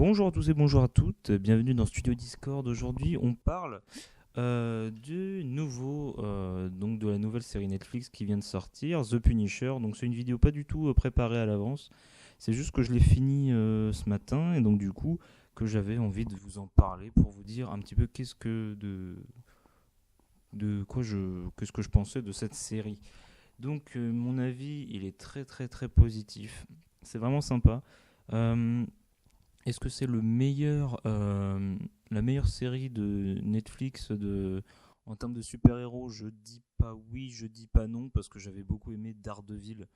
Bonjour à tous et bonjour à toutes, bienvenue dans Studio Discord. Aujourd'hui, on parle du nouveau, donc de la nouvelle série Netflix qui vient de sortir, The Punisher. Donc c'est une vidéo pas du tout préparée à l'avance, c'est juste que je l'ai fini ce matin et donc du coup que j'avais envie de vous en parler pour vous dire un petit peu qu'est-ce que je pensais de cette série. Donc mon avis, il est très très très positif. C'est vraiment sympa. Euh, Est-ce que c'est la meilleure série de Netflix en termes de super-héros? Je dis pas oui, je dis pas non, parce que j'avais beaucoup aimé Daredevil,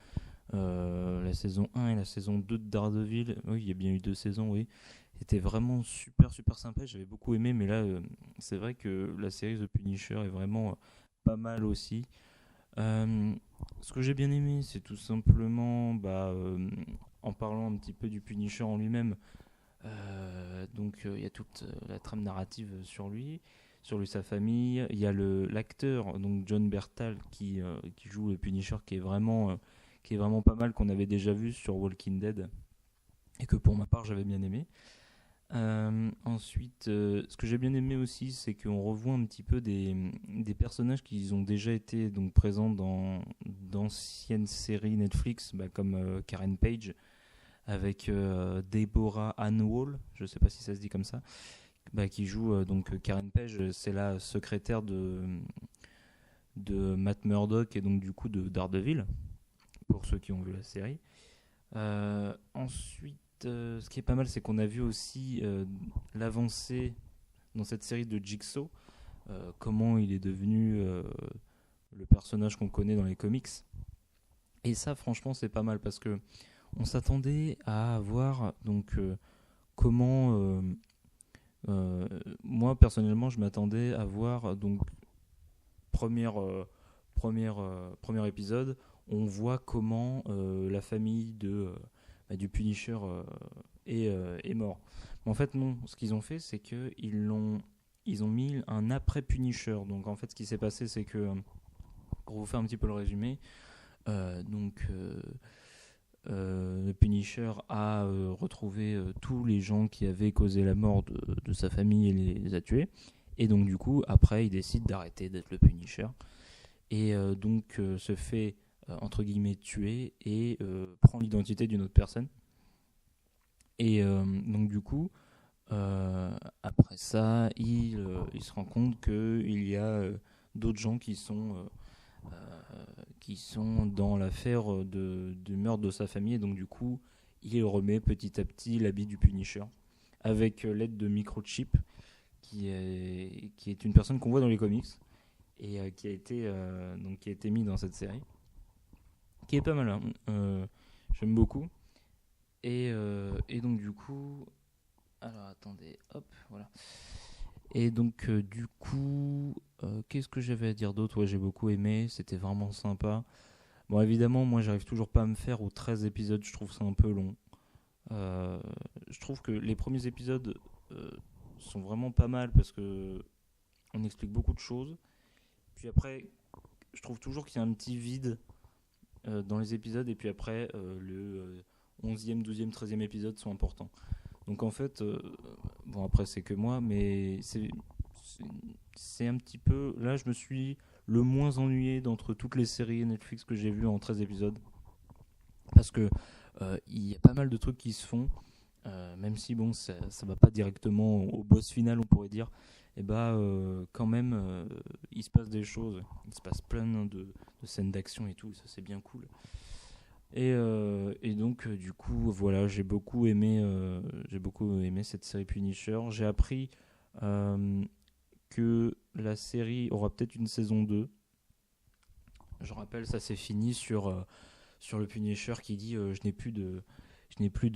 la saison 1 et la saison 2 de Daredevil. Oui, il y a bien eu deux saisons, oui. C'était vraiment super super sympa, j'avais beaucoup aimé, mais là, c'est vrai que la série The Punisher est vraiment pas mal aussi. Euh, Ce que j'ai bien aimé, c'est tout simplement, en parlant un petit peu du Punisher en lui-même, il y a toute la trame narrative sur lui, sa famille. Il y a l'acteur, donc John Bertal, qui joue le Punisher, qui est vraiment pas mal, qu'on avait déjà vu sur Walking Dead, et que pour ma part j'avais bien aimé. Ensuite, ce que j'ai bien aimé aussi, c'est qu'on revoit un petit peu des personnages qui ont déjà été donc présents dans d'anciennes séries Netflix, comme Karen Page, avec Deborah Ann Wall, je sais pas si ça se dit comme ça, qui joue Karen Page, c'est la secrétaire de Matt Murdock et donc du coup de Daredevil, pour ceux qui ont vu la série. Ensuite, ce qui est pas mal, c'est qu'on a vu aussi l'avancée dans cette série de Jigsaw, comment il est devenu le personnage qu'on connaît dans les comics. Et ça, franchement, c'est pas mal parce que on s'attendait à voir comment moi personnellement je m'attendais à voir donc première premier épisode, on voit comment la famille du Punisher est mort. Mais en fait non, ce qu'ils ont fait, c'est que ils ont mis un après Punisher. Donc en fait ce qui s'est passé, c'est que pour vous faire un petit peu le résumé, euh, donc euh, le Punisher a retrouvé tous les gens qui avaient causé la mort de sa famille et les a tués. Et donc du coup, après, il décide d'arrêter d'être le Punisher. Et se fait, entre guillemets, tuer et prend l'identité d'une autre personne. Et donc du coup, après ça, il se rend compte qu'il y a d'autres gens qui sont dans l'affaire du meurtre de sa famille. Et donc, du coup, il remet petit à petit l'habit du Punisher avec l'aide de Microchip, qui est une personne qu'on voit dans les comics et qui a été mis dans cette série, qui est pas mal, hein. J'aime beaucoup. Et donc, du coup, alors attendez, hop, voilà. Et donc, qu'est-ce que j'avais à dire d'autre? Ouais, j'ai beaucoup aimé, c'était vraiment sympa. Bon, évidemment, moi, j'arrive toujours pas à me faire aux 13 épisodes, je trouve ça un peu long. Euh, je trouve que les premiers épisodes euh, sont vraiment pas mal parce que on explique beaucoup de choses. Puis après, je trouve toujours qu'il y a un petit vide dans les épisodes. Et puis après, le 11e, 12e, 13e épisode sont importants. Donc en fait, bon, après, c'est que moi, mais c'est- c'est un petit peu. Là, je me suis le moins ennuyé d'entre toutes les séries Netflix que j'ai vues en 13 épisodes. Parce que il y a pas mal de trucs qui se font, même si bon, ça va pas directement au boss final, on pourrait dire. Et quand même, il se passe des choses, il se passe plein de scènes d'action et tout, et ça c'est bien cool. Et donc, du coup, voilà, j'ai beaucoup aimé cette série Punisher. J'ai appris euh, que la série aura peut-être une saison 2. Je rappelle, ça s'est fini sur le Punisher qui dit je n'ai plus de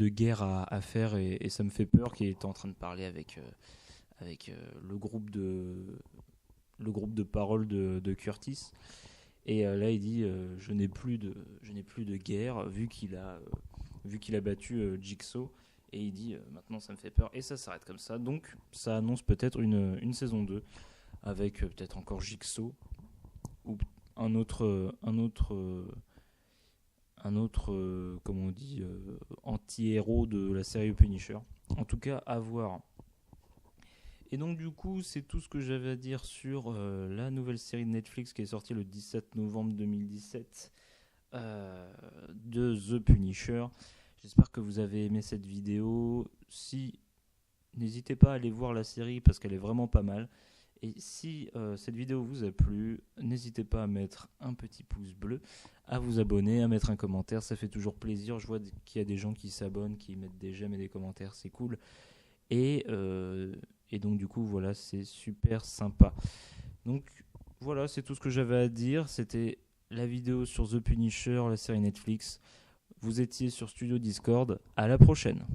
guerre à faire et ça me fait peur, qui est en train de parler avec le groupe de parole de Curtis. Et là, il dit je n'ai plus de guerre vu qu'il a battu Jigsaw. Et il dit maintenant ça me fait peur. Et ça s'arrête comme ça. Donc ça annonce peut-être une saison 2 avec peut-être encore Jigsaw ou un autre, comment on dit, anti-héros de la série Punisher. En tout cas, à voir. Et donc du coup, c'est tout ce que j'avais à dire sur la nouvelle série de Netflix qui est sortie le 17 novembre 2017 de The Punisher. J'espère que vous avez aimé cette vidéo. Si, n'hésitez pas à aller voir la série parce qu'elle est vraiment pas mal. Et si cette vidéo vous a plu, n'hésitez pas à mettre un petit pouce bleu, à vous abonner, à mettre un commentaire, ça fait toujours plaisir. Je vois qu'il y a des gens qui s'abonnent, qui mettent des j'aime et des commentaires, c'est cool. Et, et donc du coup voilà, c'est super sympa. Donc voilà, c'est tout ce que j'avais à dire. C'était la vidéo sur The Punisher, la série Netflix. Vous étiez sur Studio Discord. À la prochaine.